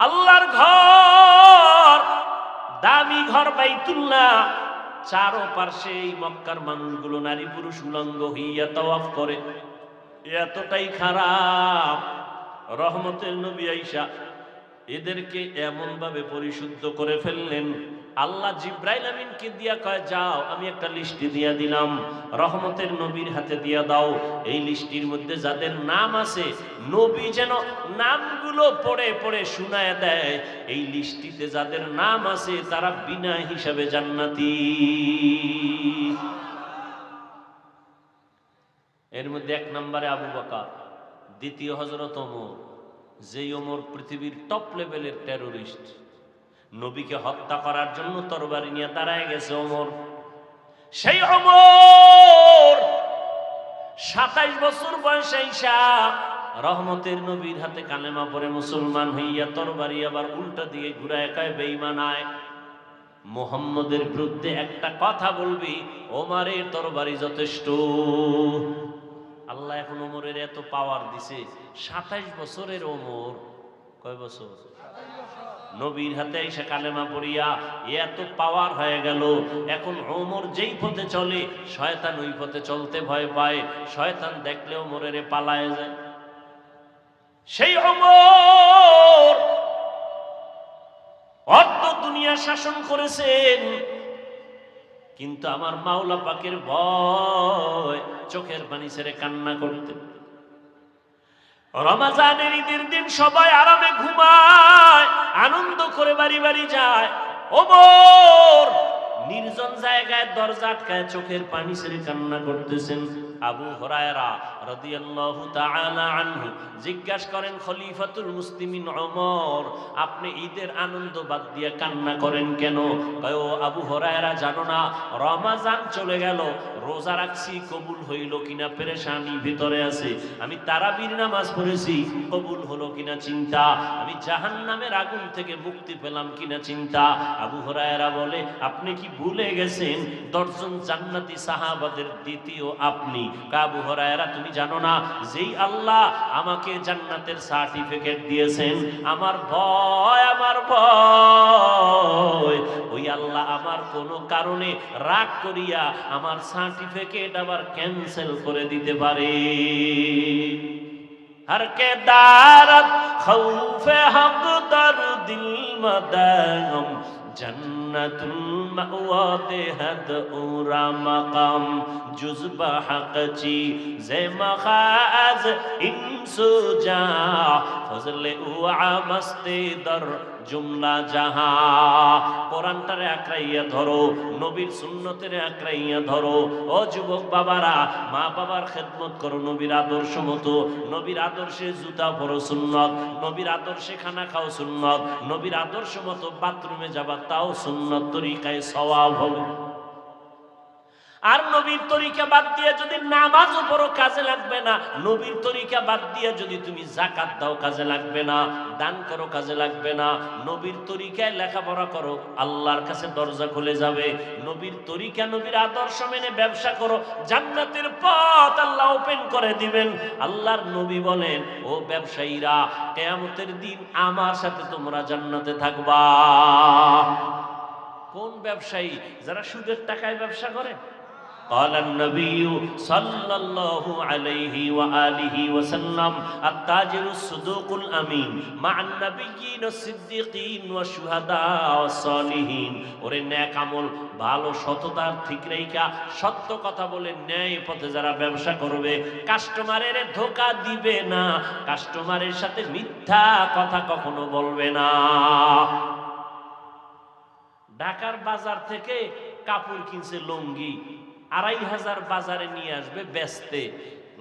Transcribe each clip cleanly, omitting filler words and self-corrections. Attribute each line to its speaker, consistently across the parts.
Speaker 1: আল্লাহর ঘর, দামি ঘর বাইতুল্লাহ, চারো পার্শ্বে এই মক্কার মানুষগুলো নারী পুরুষ উলঙ্গ হইয়া তাওয়াফ করে। এতটাই খারাপ, রহমতের নবী আয়েশা এদেরকে এমন ভাবে পরিশুদ্ধ করে ফেললেন। আল্লাহ জিব্রাইল আমিনকে দিয়া কয়, যাও আমি একটা লিস্টি দিয়া দিলাম, রহমতের নবীর হাতে দিয়া দাও। এই লিস্টির মধ্যে যাদের নাম আছে, নবী যেন নামগুলো পড়ে পড়ে শুনায় দেয়। এই লিস্টিতে যাদের নাম আছে তারা বিনা হিসাবে জান্নাতি। এর মধ্যে এক নম্বরে আবু বকর, দ্বিতীয় হযরত ওমর, যেই ওমর পৃথিবীর টপ লেভেলের টেরোরিস্ট, নবীকে হত্যা করার জন্য তরবারি নিয়ে দাঁড়ায় গেছে ওমর। সেই ওমর 27 বছর বয়সে আইসা রহমতের নবীর হাতে কালেমা পড়ে মুসলমান হইয়া তরবারি আবার উল্টা দিয়ে ঘুরায় কয়, বেঈমান আয়, মুহাম্মদের বিরুদ্ধে একটা কথা বলবি, ওমরের তরবারি যথেষ্ট। আল্লাহ এখন ওমরের এত পাওয়ার দিছে, 27 বছরের ওমর, কয় বছর? নবীর হাতে এসে কালেমা পড়িয়া এত পাওয়ার হয়ে গেল। এখন ওমর যেই পথে চলে, শয়তান ওই পথে চলতে ভয় পায়। শয়তান দেখলে ওমরের পালায় যায়। সেই ওমর অর্ধ দুনিয়া শাসন করেছেন, কিন্তু আমার মাওলা পাকের ভয় চোখের পানি ছেড়ে কান্না করতেন। রমজানের ঈদের দিন সবাই আরামে ঘুমায়, আনন্দ করে বাড়ি বাড়ি যায়। ওমর নির্জন জায়গায় দরজা আটকায় চোখের পানি ছেড়ে কান্না করতেছেন। আবু হুরায়রা রাদিয়াল্লাহু তাআলা আনহু জিজ্ঞাসা করেন, খলিফাতুল মুসলিমিন ওমর, আপনি ঈদের আনন্দ বাদ দিয়ে কান্না করেন কেন? কয়, ও আবু হুরায়রা, জানো না রমজান চলে গেল, রোজা রাখছি, কবুল হইল কিনা পেরেশানি ভিতরে আছে। আমি তারাবির নামাজ পড়েছি, কবুল হলো কিনা চিন্তা। আমি জাহান্নামের আগুন থেকে মুক্তি পেলাম কিনা চিন্তা। আবু হুরায়রা বলে, আপনি কি ভুলে গেছেন 10 জন জান্নাতি সাহাবাদের দ্বিতীয় আপনি? আবু হুরায়রা, তুমি জানো না যেই আল্লাহ আমাকে জান্নাতের সার্টিফিকেট দিয়েছেন, আমার ভয় ওই আল্লাহ আমার কোনো কারণে রাগ করিয়া আমার সার্টিফিকেট আবার ক্যান্সেল করে দিতে পারে। हर के दारत खौफे हक दर दिल मदागम जन्नतुल मअवा देहद उरा मकाम जुज़बा हक़ची ज़े मखाज़ इंसुजा फज़ले उआ मस्ते दर जुमला जहां। কোরআনটারে আঁকড়াইয়া ধরো, নবীর সুন্নতের আঁকড়াইয়া ধরো। ও যুবক বাবারা, মা বাবার খেদমত করো নবীর আদর্শ মতো। নবীর আদর্শে জুতা পরো সুন্নত, নবীর আদর্শে খানা খাও সুন্নত, নবীর আদর্শ মতো বাথরুমে যাবা তাও সুন্নত, তরিকায় সওয়াব হবে। আর নবীর তরিকা বাদ দিয়ে যদি নামাজও পড়ো কাজে লাগবে না, নবীর তরিকা বাদ দিয়ে যদি তুমি যাকাত দাও কাজে লাগবে না, দান করো কাজে লাগবে না। নবীর তরিকায় লেখাপড়া করো, আল্লাহর কাছে দরজা খুলে যাবে। নবীর তরিকা, নবীর আদর্শ মেনে ব্যবসা করো, জান্নাতের পথ আল্লাহ ওপেন করে দিবেন। আল্লাহর নবী বলেন, ও ব্যবসায়ীরা, কিয়ামতের দিন আমার সাথে তোমরা জান্নাতে থাকবা। কোন ব্যবসায়ী? যারা সুদের টাকায় ব্যবসা করে। قال النبي صلى الله عليه وآله وسلم التاجر الصدوق الأمين مع النبيين الصديقين والشهداء والصالحين। ওরে নেক আমল, ভালো সততার ঠিক রেখা, সত্য কথা বলে ন্যায় পথে যারা ব্যবসা করবে, কাস্টমারের ধোঁকা দিবে না, কাস্টমারের সাথে মিথ্যা কথা কখনো বলবে না। ঢাকার বাজার থেকে কাপড় কিনছে লুঙ্গি, 2500 বাজারে নিয়ে আসবে বেচতে।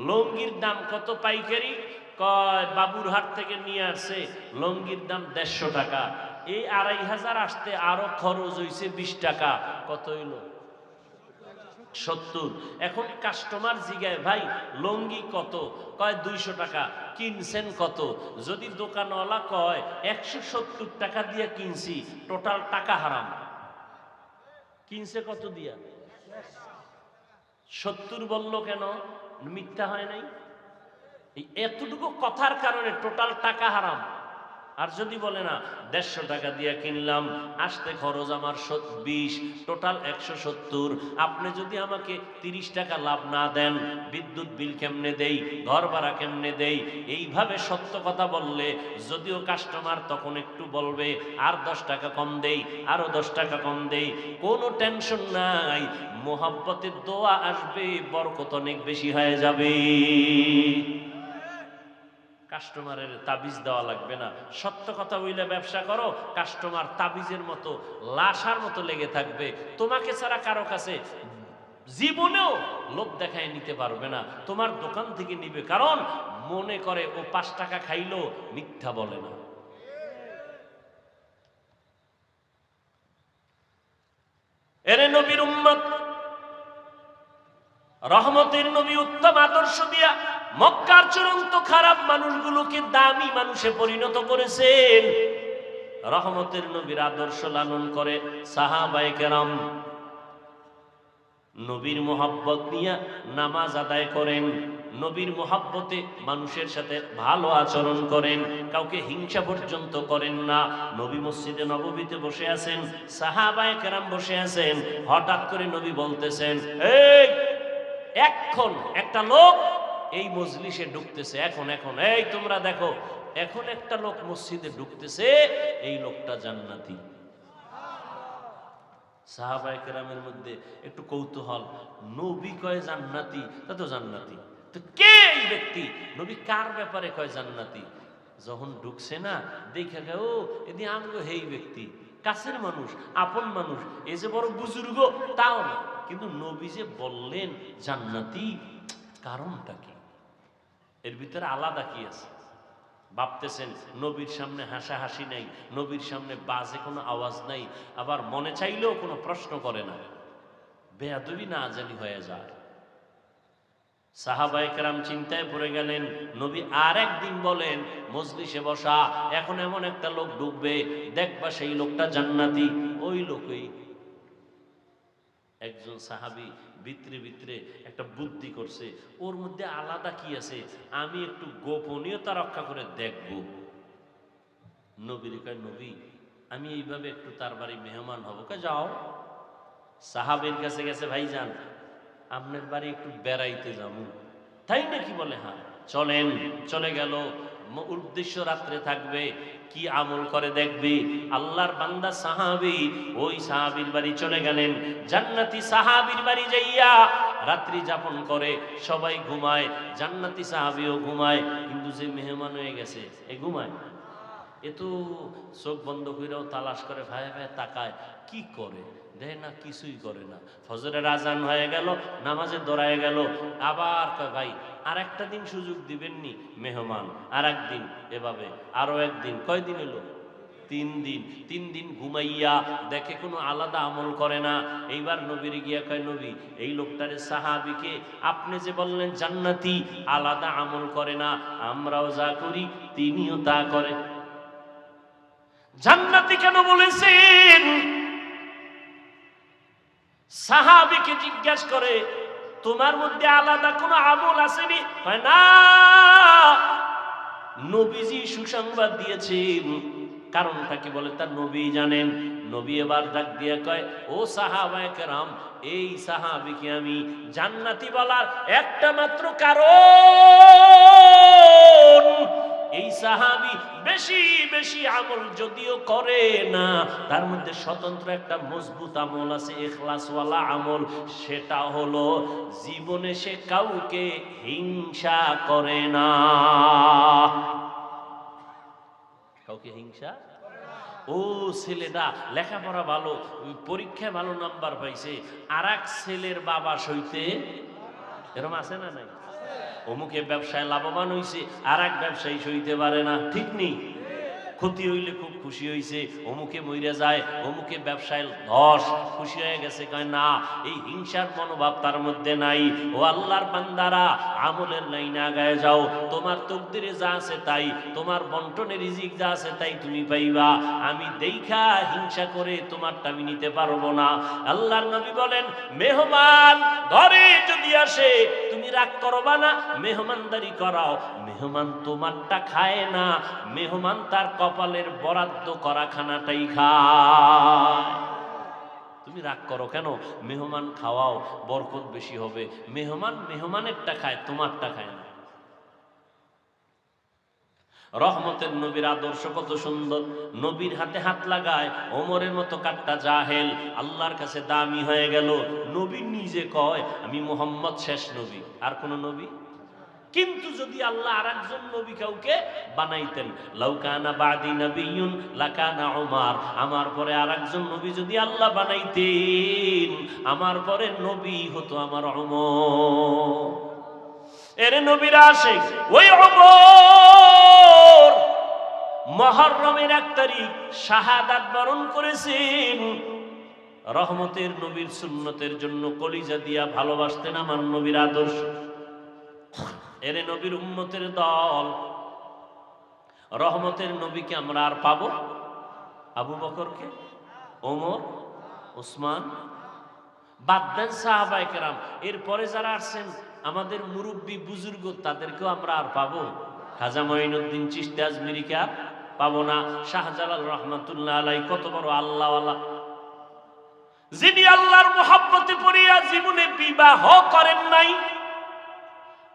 Speaker 1: লুঙ্গির দাম কত পাইকারি? কয় বাবুরহাট থেকে নিয়ে আসছে, লুঙ্গির দাম 150 টাকা। এই 2500 আসতে আরো খরচ হইছে 20 টাকা। কত হইল? 70। এখন কাস্টমার জিগায়, ভাই লুঙ্গি কত? কয় 200 টাকা। কিনছেন কত? যদি দোকানওয়ালা কয় 170 টাকা দিয়ে কিনছি, টোটাল টাকা হারাম। কিনছে কত দিয়া? 70 বলল কেন? মিথ্যা হয় নাই? এই এতটুকু কথার কারণে টোটাল টাকা হারাম। আর যদি বলে না 150 টাকা দিয়ে কিনলাম, আসতে খরচ আমার 20, টোটাল 170, আপনি যদি আমাকে 30 টাকা লাভ না দেন, বিদ্যুৎ বিল কেমনে দেই, ঘর ভাড়া কেমনে দেই, এইভাবে সত্য কথা বললে যদিও কাস্টমার তখন একটু বলবে আর 10 টাকা কম দেই, আরো 10 টাকা কম দেই, কোনো টেনশন নাই, মোহাব্বতের দোয়া আসবে, বরকত অনেক বেশি হয়ে যাবে। কাস্টমারের তাবিজ দেওয়া লাগবে না, সত্য কথা বইলে ব্যবসা করো, কাস্টমার তাবিজের মতো লাশার মতো লেগে থাকবে, তোমাকে ছাড়া কারো কাছে জীবনেও লোভ দেখায় নিতে পারবে না, তোমার দোকান থেকে নিবে, কারণ মনে করে ও 5 টাকা খাইলো, মিথ্যা বলে না। এরে নবীর উম্মত, রহমতের নবী উত্তম আদর্শ দিয়া মক্কার চূড়ান্ত খারাপ মানুষগুলোকে দামি মানুষে পরিণত করেছেন। রহমতের নবীর আদর্শ লালন করে সাহাবায়ে কেরাম নবীর মোহাব্বত নিয়ে নামাজ আদায় করেন, নবীর মোহাব্বতে মানুষের সাথে ভালো আচরণ করেন, কাউকে হিংসা পর্যন্ত করেন না। নবী মসজিদে নববীতে বসে আছেন, সাহাবায়ে কেরাম বসে আছেন, হঠাৎ করে নবী বলতেছেন, এই এখন একটা লোক এই মজলিসে ঢুকতেছে, এখন এই তোমরা দেখো, এখন একটা লোক মসজিদে ঢুকতেছে, এই লোকটা জান্নাতি। সাহাবায়ে কেরামের মধ্যে একটু কৌতূহল, নবী কয় জান্নাতি, তা তো জান্নাতি, তো কে এই ব্যক্তি, নবী কার ব্যাপারে কয় জান্নাতি? যখন ঢুকছে না, দেখে গে ও এদি আমগো হেই ব্যক্তি, কাছের মানুষ, আপন মানুষ, এই যে বড় বুজুর্গ তাও না, কিন্তু নবী যে বললেন জান্নাতি, কারণটা কি? এর ভিতরে আলাদা কি আছে? ভাবতেছেন নবীর সামনে হাসাহাসি নাই, নবীর সামনে বাজে কোনো আওয়াজ নাই, আবার মনে চাইলেও কোনো প্রশ্ন করে না, বেয়াদবি না জানি হয়ে যায়। সাহাবায়ে কেরাম চিন্তায় পড়ে গেলেন। নবী আর একদিন বলেন, মজলিসে বসা, এখন এমন একটা লোক ঢুকবে, দেখবা সেই লোকটা জান্নাতি। ওই লোকই একজন সাহাবী ভিতরে ভিতরে একটা বুদ্ধি করছে, ওর মধ্যে আলাদা কি আছে, আমি একটু গোপনীয়তা রক্ষা করে দেখব। নবীর কয়, নবী আমি এইভাবে একটু তার বাড়ি মেহমান হব। কয় যাও। সাহাবীর কাছে গেছে, ভাইজান আপনার বাড়ি একটু বেড়াইতে যাবো। তাই নাকি? বলে হ্যাঁ চলেন। চলে গেল, উদ্দেশ্য রাত্রে থাকবে, কি আমল করে দেখবি। আল্লাহর বান্দা সাহাবী ওই সাহাবীর বাড়ি চলে গেলেন, জান্নাতি সাহাবীর বাড়ি যাইয়া রাত্রি যাপন করে, সবাই ঘুমায়, জান্নাতি সাহাবীও ঘুমায়, কিন্তু যে মেহমান হয়ে গেছে এ ঘুমায়, এ তো চোখ বন্ধ করেও তালাশ করে, ভাইয়া ভাইয়া তাকায়, কি করে দেয় না, কিছুই করে না। ফজরের আজান হয়ে গেল, নামাজে দৌড়ায় গেল, আবার কয় ভাই আর একটা দিন সুযোগ দিবেননি, মেহমান আর একদিন, এভাবে আরো একদিন, কয়দিন এলো? 3 দিন। 3 দিন ঘুমাইয়া দেখে কোনো আলাদা আমল করে না। এইবার নবীর গিয়া কয়, নবী এই লোকটারে সাহাবীকে আপনি যে বললেন জান্নাতি, আলাদা আমল করে না, আমরাও যা করি তিনিও তা করে, জান্নাতি কেন বলেছেন? সাহাবীকে জিজ্ঞাসা করে, তোমার মধ্যে আলাদা কোনো আমল আসেনি? হয় না, নবীজি সুসংবাদ দিয়েছেন। কারণটা কি বলে তার নবী জানেন। নবী এবার ডাক দিয়ে কয়, ও সাহাবায়ে কেরাম, এই সাহাবীকে আমি জান্নাতি বলার একটা মাত্র কারণ, এই সাহাবী বেশি বেশি আমল যদিও করে না, তার মধ্যে স্বতন্ত্র একটা মজবুত আমল আছে, ইখলাসওয়ালা আমল, সেটা হলো জীবনে সে কাউকে হিংসা করে না। কাউকে হিংসা, ও ছেলেটা লেখাপড়া ভালো, পরীক্ষায় ভালো নাম্বার পাইছে, আর এক ছেলের বাবা সইতে, এরকম আছে না নাই? অমুকে ব্যবসায় লাভবান হইছে, আর এক ব্যবসায়ী সইতে পারে না, ঠিক নেই? ক্ষতি হইলে খুব খুশি হইছে, অমুকে মইরা যায়, অমুকে ব্যবসায় ধস, খুশি হয়ে গেছে। কয় না, এই হিংসার মনোভাব তার মধ্যে নাই। ও আল্লাহর বান্দারা, আমলের লাইনে আগায় যাও, তোমার তকদিরে যা আছে তাই, তোমার বন্টনে রিজিক যা আছে তাই তুমি পাইবা। আমি দেইখা হিংসা করে তোমারটা আমি নিতে পারবো না। আল্লাহর নবী বলেন, মেহমান ঘরে যদি আসে তুমি রাগ করবা না, মেহমানদারি করাও। মেহমান তোমারটা খায় না, মেহমান তার কপালের বরাদ্দ করা খানাটাই খায়। তুমি রাগ করো কেন? মেহমান খাওয়াও, বরকত বেশি হবে। মেহমান মেহমানেরটা খায়, তোমারটা খায় না। রহমতের নবীর আদর্শ কত সুন্দর। নবীর হাতে হাত লাগায় ওমরের মতো কাট্টা জাহেল আল্লাহর কাছে দামি হয়ে গেল। নবী নিজে কয় আমি মুহাম্মদ শেষ নবী, আর কোন নবী। কিন্তু যদি আল্লাহ আর একজন নবী কাউকে বানাইতেন, লাউকানা বাদি নবিয়্যুন লাকানা উমার, আমার পরে আর একজন নবী যদি আল্লাহ বানাইতেন, আমার পরে নবী হতো আমার ওমর। এর নবীর আশিক ওই ওমর মুহররমের 1 তারিখ শাহাদাত বরণ করেছেন। রহমতের নবীর সুন্নতের জন্য কলিজা দিয়া ভালোবাসতেন আমার নবীর আদর্শ। এর নবীর উম্মতের দল। রহমতের নবীকে আমরা আর পাবো? আবু বকরকে, ওমর, ওসমান, বাদ দেন সাহাবায়ে কেরাম। এরপরে যারা আসছেন আমাদের মুরব্বী বুজুর্গ, তাদেরকেও আমরা আর পাবো? খাজা মঈনুদ্দিন চিশতি আজমিরিকে আর পাবো না। শাহজালাল রহমাতুল্লাহ আলাইহি কত বড় আল্লাহওয়ালা, যিনি আল্লাহর মুহাব্বতে পড়িয়া জীবনে বিবাহ করেন নাই।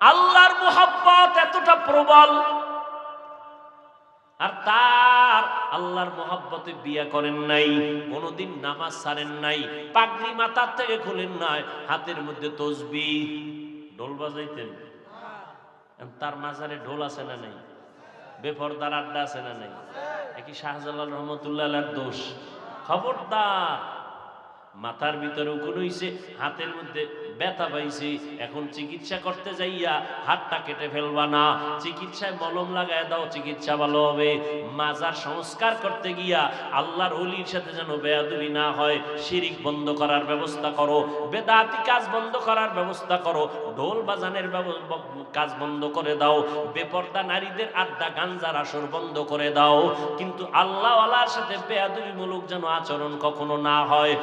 Speaker 1: আল্লাহর মুহাব্বত এতটা প্রবল, আর তার আল্লাহর মুহাব্বতে বিয়ে করেন নাই, কোনদিন নামাজ ছাড়েন নাই, পাগড়ি মাথার থেকে খুলেন নাই, হাতের মধ্যে তসবিহ, ঢোল বাজাইতেন। তার মাজারে ঢোল আছে না নাই? বেপরদার আড্ডা আছে না নাই? একই শাহজালাল রহমতুল্লাহ আলাইহির দোষ? খবরদার। মাথার ভিতরে উকুন হইছে, হাতের মধ্যে ব্যথা পাইছে, এখন চিকিৎসা করতে যাইয়া হাতটা কেটে ফেলবা না, চিকিৎসায় মলম লাগায় দাও, চিকিৎসা ভালো হবে। মাজার সংস্কার করতে গিয়া আল্লাহর ওলির সাথে যেন বেয়াদবি না হয়, শিরিক বন্ধ করার ব্যবস্থা করো, বেদাতি কাজ বন্ধ করার ব্যবস্থা করো, ঢোল বাজানের কাজ বন্ধ করে দাও, বেপর্দা নারীদের আড্ডা গাঞ্জার আসর বন্ধ করে দাও। কিন্তু আল্লাহওয়ালার সাথে বেয়াদবিমূলক যেন আচরণ কখনো না হয়।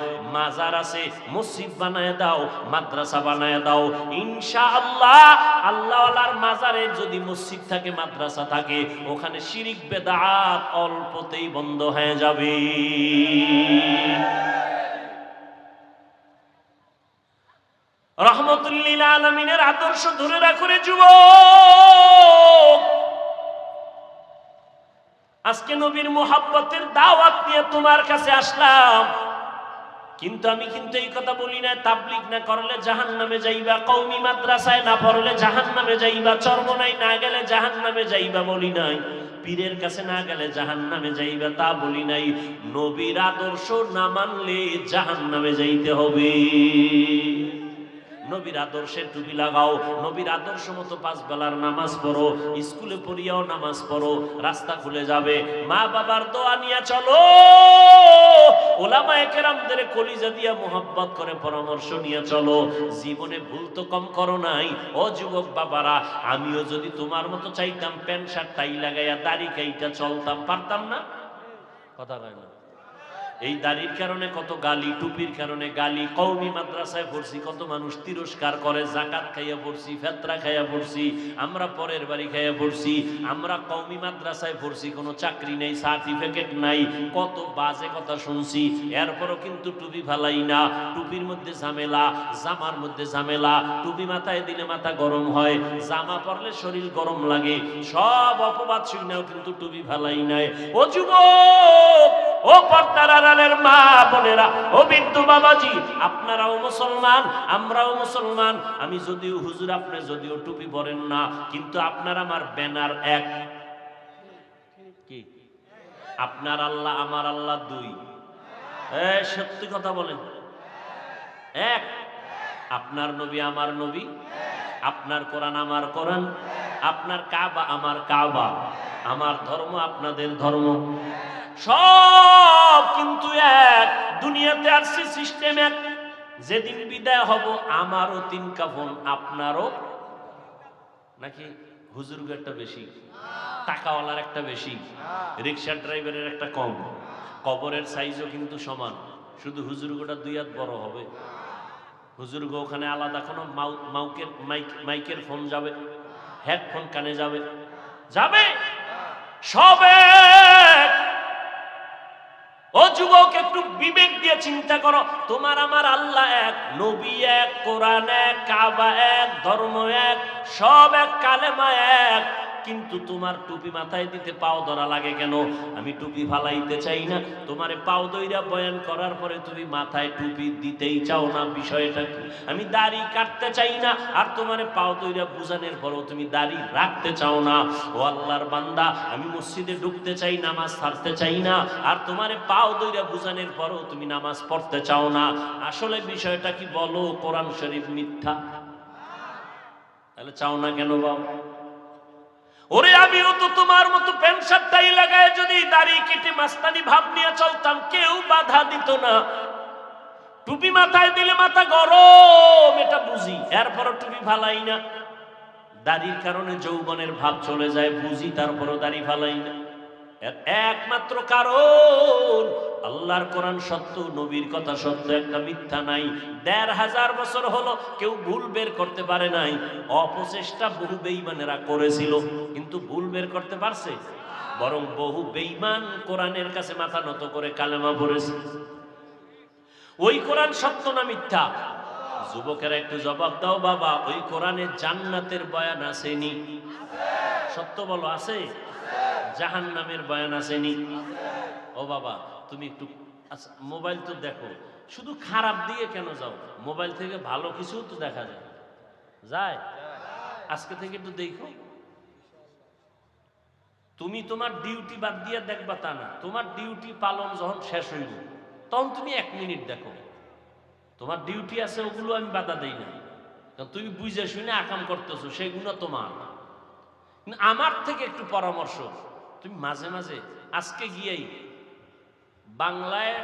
Speaker 1: মাজার আছে, মসজিদ বানায় দাও, মাদ্রাসা বানায় দাও। ইনশাআল্লাহ আল্লাহওয়ালার মাজারে যদি মসজিদ থাকে, মাদ্রাসা থাকে, ওখানে শিরিক বেদাত অল্পতেই বন্ধ হয়ে যাবে। রহমতুল লিল আলামিনের আদর্শ ধরে রাখো রে যুবক। আজকে নবীর মুহাব্বতের দাওয়াত নিয়ে তোমার কাছে আসলাম, কিন্তু আমি এই কথা বলি না তাবলীগ না করলে জাহান্নামে যাইবা, কওমি মাদ্রাসায় না পড়লে জাহান্নামে যাইবা, চরমনাই না গেলে জাহান্নামে যাইবা বলি নাই, পীরের কাছে না গেলে জাহান্নামে যাইবা তা বলি নাই। নবীর আদর্শ না মানলে জাহান্নামে যাইতে হবে। নবীর আদর্শের টুপি লাগাও, নবীর আদর্শ মতো 5 বেলার নামাজ পড়ো, স্কুলে পড়িয়াও নামাজ পড়ো, রাস্তা খুলে যাবে। মা বাবার দোয়া নিয়ে চলো, উলামায়ে কেরামদের কলিজা দিয়া মোহাব্বত করে পরামর্শ নিয়ে চলো। জীবনে ভুল তো কম করো নাই। ও যুবক বাবারা, আমিও যদি তোমার মতো চাইতাম প্যান্ট শার্ট টাই লাগাইয়া দাড়ি কাইটা চলতাম, পারতাম না? কথা কয় না? এই দাড়ির কারণে কত গালি, টুপির কারণে গালি। কওমি মাদ্রাসায় পড়ছি, কত মানুষ তিরস্কার করে। জাকাত খাইয়া পড়ছি, ফেতরা খাইয়া পড়ছি, আমরা পরের বাড়ি খাইয়া পড়ছি। আমরা কওমি মাদ্রাসায় পড়ছি, কোনো চাকরি নেই, সার্টিফিকেট নাই, কত বাজে কথা শুনছি। এরপরও কিন্তু টুপি ফালাই না। টুপির মধ্যে ঝামেলা, জামার মধ্যে ঝামেলা। টুপি মাথায় দিলে মাথা গরম হয়, জামা পরলে শরীর গরম লাগে। সব অপবাদ শুনেও কিন্তু টুপি ফালাই নাই। ও যুবক, ও পর্দার আড়ালের মা বোনেরা, ও বৃদ্ধ বাবাজি, আপনারাও মুসলমান, আমরাও মুসলমান। আমি যদিও হুজুর, আপনি যদিও টুপি পরেন না, কিন্তু আপনার আমার ব্যানার এক। কি? আপনার আল্লাহ আমার আল্লাহ 2? সত্যি কথা বলেন, এক। আপনার নবী আমার নবী, আপনার কোরআন আমার কোরআন, আপনার কাবা আমার কাবা, আমার ধর্ম আপনাদের ধর্ম, সব কিন্তু এক। দুনিয়াতে আসছে সিস্টেম এক। যেদিন বিদায় হব, আমারও 3 কাফন, আপনারও। নাকি হুজুর একটা বেশি, টাকাওয়ালার একটা বেশি, রিক্সা ড্রাইভারের একটা কম। কবরের সাইজও কিন্তু সমান, শুধু হুজুরগোটা 2 হাত বড় হবে। হুজুরগো ওখানে আলাদা কোনো মাইকের ফোন যাবে, হেডফোন কানে যাবে, যাবে সবে। যুবক, একটু বিবেক দিয়ে চিন্তা করো, তোমার আমার আল্লাহ এক, নবী এক, কোরআন এক, কাবা এক, ধর্ম এক, সব এক, কালেমা এক, কিন্তু তোমার টুপি মাথায় দিতে পাও ধরা লাগে কেন? আমি টুপি ফালাইতে চাই না, তোমারে পাও দইরা বয়ান করার পরে তুমি মাথায় টুপি দিতেই চাও না, বিষয়টা কি? আমি দাড়ি কাটতে চাই না, আর তোমারে পাও দইরা বুঝানোর পরেও তুমি দাড়ি রাখতে চাও না। ও আল্লাহর বান্দা, আমি মসজিদে ঢুকতে চাই, নামাজ ছাড়তে চাই না, আর তোমারে পাও দইরা বুঝানোর পরেও তুমি নামাজ পড়তে চাও না। আসলে বিষয়টা কি বলো? কোরআন শরীফ মিথ্যা? তাহলে চাও না কেন বাবা? ওরে আমিও তো তোমার মতো প্যান্ট শার্টটাই লাগায় যদি দাড়ি কেটে মাস্তানি ভাব নিয়ে চলতাম, কেউ বাধা দিত না। টুপি মাথায় দিলে মাথা গরম, এটা বুঝি, এরপরও টুপি ফালাই না। দাড়ির কারণে যৌবনের ভাব চলে যায়, বুঝি, তারপরও দাড়ি ফালাই না। এর একমাত্র কারণ আল্লাহর কোরআন সত্য, নবীর কথা সত্য, একটা মিথ্যা নাই। ১৫০০ বছর হলো কেউ ভুল বের করতে পারে নাই। অপচেষ্টা বহু বেঈমানেরা করেছিল, কিন্তু ভুল বের করতে পারছে? বরং বহু বেঈমান কোরআনের কাছে মাথা নত করে কালেমা পড়েছে। ওই কোরআন সত্য না মিথ্যা? যুবকেরা একটু জবাব দাও বাবা, ওই কোরআনে জান্নাতের বয়ান আসেনি? সত্য বলো, আছে? জাহান্নামের বয়ান আসেনি? ও বাবা, তুমি একটু মোবাইল তো দেখো, শুধু খারাপ দিয়ে কেন যাও? মোবাইল থেকে ভালো কিছু তো দেখা যায়, যায়? আজকে থেকে একটু দেখো। তুমি তোমার ডিউটি বাদ দিয়ে দেখবা তা না, তোমার ডিউটি পালন যখন শেষ হইব তখন তুমি 1 মিনিট দেখো। তোমার ডিউটি আছে, ওগুলো আমি বাধা দেই না, কারণ তুমি বুঝে শুনে আকাম করতেছো, সেগুলো তোমার। আমার থেকে একটু পরামর্শ, তুমি মাঝে মাঝে আজকে গিয়েই বাংলায়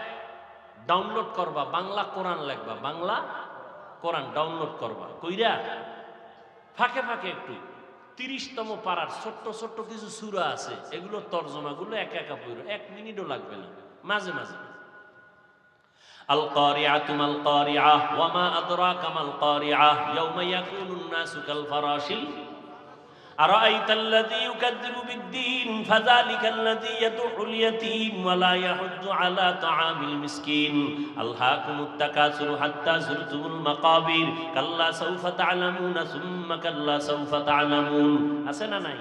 Speaker 1: ডাউনলোড করবা, বাংলা কোরআন লিখবা, বাংলা কোরআন ডাউনলোড করবা, কইরা ফাঁকে ফাঁকে একটু ৩০তম পারার ছোট্ট ছোট্ট কিছু সূরা আছে, এগুলো তরজমাগুলো একা একা পড়ো, 1 মিনিটও লাগবে না, মাঝে মাঝে। আল কারিআতু মাল কারিআহ ওয়া মা আদরাকা মাল কারিআহ ইয়াউমা ইয়াকুনুন নাসু কাল ফারাশিল أرأيت الذي يكذب بالدين فذلك الذي يدعو اليتيم ولا يحض على طعام المسكين ألهاكم التكاثر حتى زرتم المقابر كلا سوف تعلمون ثم كلا سوف تعلمون أسنا ناي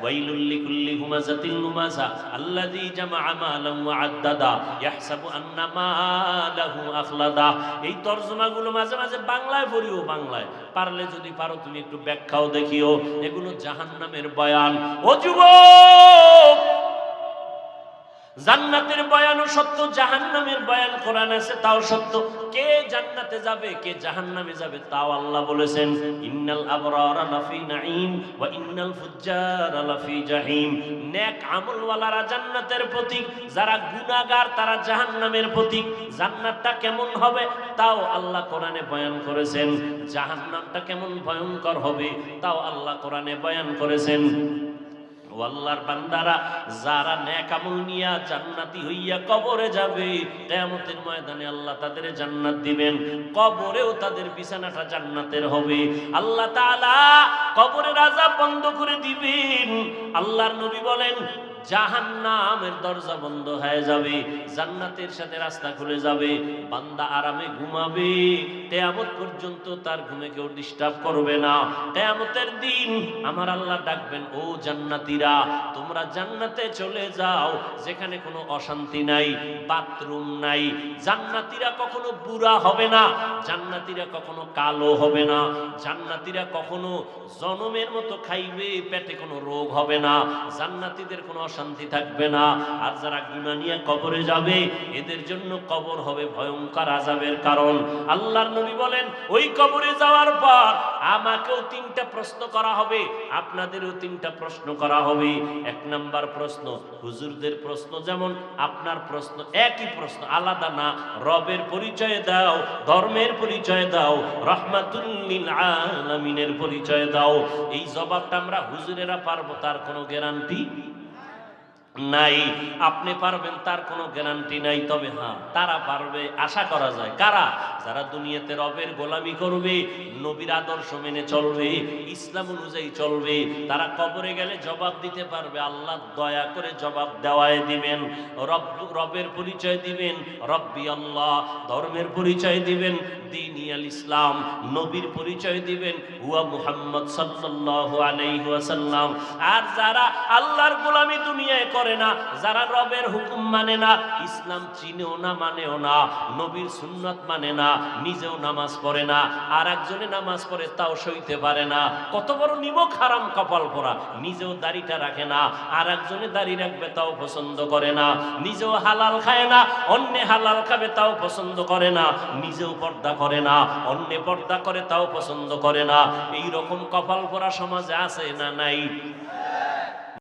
Speaker 1: ويل لكل همزة لمزة الذي جمع مالا وعددا يحسب أن ماله أخلدا। এই তরজমাগুলো মাঝে মাঝে বাংলায় পড়িও, বাংলায় পারলে যদি পারো তুমি একটু ব্যাখ্যাও দেখিও, এগুলো জাহান্নামের বয়ান। ও যুবক, জান্নাতের বয়ানও সত্য, জাহান্নামের বয়ান কোরআন আছে তাও সত্য। কে জান্নাতে যাবে, কে জাহান্নামে যাবে তাও আল্লাহ বলেছেন, ইন্নাল আবরারা লাফি নাঈম ওয়া ইন্নাল ফুজ্জারা লাফি জাহিম। নেক আমলওয়ালারা জান্নাতের প্রতীক, যারা গুনাহগার তারা জাহান্নামের প্রতীক। জান্নাতটা কেমন হবে তাও আল্লাহ কোরআনে বয়ান করেছেন, জাহান্নামটা কেমন ভয়ঙ্কর হবে তাও আল্লাহ কোরআনে বয়ান করেছেন। আল্লাহর বান্দারা, যারা নেক আমল নিয়া জান্নাতি হইয়া কবরে যাবে, কিয়ামতের ময়দানে আল্লাহ তাদের জান্নাত দিবেন, কবরেও তাদের বিছানাটা জান্নাতের হবে। আল্লাহ তাআলা কবরের আযাব বন্ধ করে দিবেন। আল্লাহর নবী বলেন, জাহান্নামের দরজা বন্ধ হয়ে যাবে, জান্নাতের সাথে রাস্তা খুলে যাবে, বান্দা আরামে ঘুমাবে, কিয়ামত পর্যন্ত তার ঘুমে কেউ ডিস্টার্ব করবে না। কিয়ামতের দিন আমার আল্লাহ ডাকবেন, ও জান্নাতীরা, তোমরা জান্নাতে চলে যাও, যেখানে কোনো অশান্তি নাই, বাথরুম নাই। জান্নাতীরা কখনো বুড়া হবে না, জান্নাতীরা কখনো কালো হবে না, জান্নাতীরা কখনো জনমের মতো খাইবে, পেটে কোনো রোগ হবে না, জান্নাতীদের কোনো অশান্তি থাকবে না। আর যারা গুনাহ নিয়ে কবরে যাবে, এদের জন্য কবর হবে ভয়ঙ্কর আযাবের কারণ। আল্লাহর নবী বলেন, ওই কবরে যাওয়ার পর আমাকেও 3টা প্রশ্ন করা হবে, আপনাদেরও 3টা প্রশ্ন করা হবে। 1 নাম্বার প্রশ্ন হুজুরদের প্রশ্ন, যেমন আপনার প্রশ্ন, একই প্রশ্ন, আলাদা না। রবের পরিচয় দাও, ধর্মের পরিচয় দাও, রাহমাতুল লিল আলামিনের পরিচয় দাও। এই জবাবটা আমরা হুজুরেরা পারবো তার কোনো গ্যারান্টি নাই। আপনি পারবেন তার কোনো গ্যারান্টি নাই, তবে হ্যাঁ তারা পারবে, আশা করা যায়। কারা? যারা দুনিয়াতে রবের গোলামি করবে, নবীর আদর্শ মেনে চলবে, ইসলাম অনুযায়ী চলবে, তারা কবরে গেলে জবাব দিতে পারবে। আল্লাহ দয়া করে জবাব দেওয়ায় দিবেন। রবের পরিচয় দিবেন রব্বি আল্লাহ, ধর্মের পরিচয় দিবেন দ্বীনি আল ইসলাম, নবীর পরিচয় দিবেন হুয়া মুহাম্মদ সাল্লাল্লাহু আলাইহি ওয়াসাল্লাম। আর যারা আল্লাহর গোলামি দুনিয়ায় করে না, যারা রবের হুকুম মানে না, ইসলাম চিনেও না মানেও না, নবীর সুন্নাত মানে না, নিজেও নামাজ পড়ে না, আর একজনে নামাজ পড়ে তাও সইতে পারে না, কত বড় নিমক হারাম কপাল পরা, নিজেও দাড়িটা রাখে না, আর একজনে দাড়ি রাখবে তাও পছন্দ করে না, নিজেও হালাল খায় না, অন্যে হালাল খাবে তাও পছন্দ করে না, নিজেও পর্দা করে না, অন্যে পর্দা করে তাও পছন্দ করে না। এই রকম কপাল পরা সমাজে আছে না নাই?